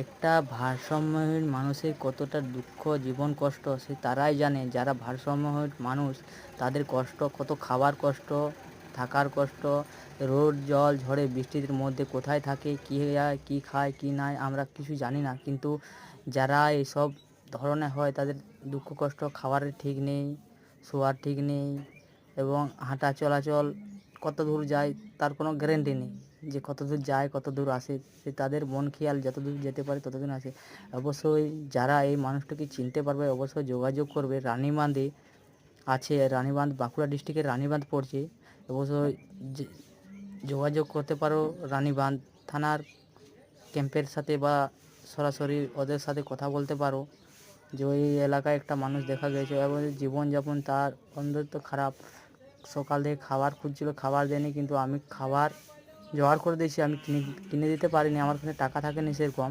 একটা ভারসাম্যহীন মানুষের কতটা দুঃখ জীবন কষ্ট সে তারাই জানে যারা ভারসাম্যহীন মানুষ। তাদের কষ্ট কত, খাবার কষ্ট, থাকার কষ্ট, রোদ জল ঝড়ে বৃষ্টির মধ্যে কোথায় থাকে, কী যায়, কী খায়, কী নাই আমরা কিছু জানি না। কিন্তু যারা এইসব ধরনের হয় তাদের দুঃখ কষ্ট, খাবারের ঠিক নেই, শোয়ার ঠিক নেই এবং হাঁটা চলাচল কত দূর যায় তার কোনো গ্যারেন্টি নেই যে কত দূর যায় কত দূর আসে। সে তাদের মন খেয়াল যত দূর যেতে পারে ততদিন আসে। অবশ্যই যারা এই মানুষটাকে চিনতে পারবে অবশ্যই যোগাযোগ করবে। রানীবাঁধে আছে, রানীবাঁধ বাঁকুড়া ডিস্ট্রিক্টের রানীবাঁধ পড়ছে। অবশ্যই যোগাযোগ করতে পারো রানীবাঁধ থানার ক্যাম্পের সাথে বা সরাসরি ওদের সাথে কথা বলতে পারো যে ওই এলাকায় একটা মানুষ দেখা গেছে এবং জীবনযাপন তার অত্যন্ত খারাপ। সকাল থেকে খাবার খুঁজছিল, খাবার দেয়নি, কিন্তু আমি খাবার জোগাড় করে দিয়েছি। আমি কিনে কিনে দিতে পারিনি, আমার কাছে টাকা থাকেনি সেরকম।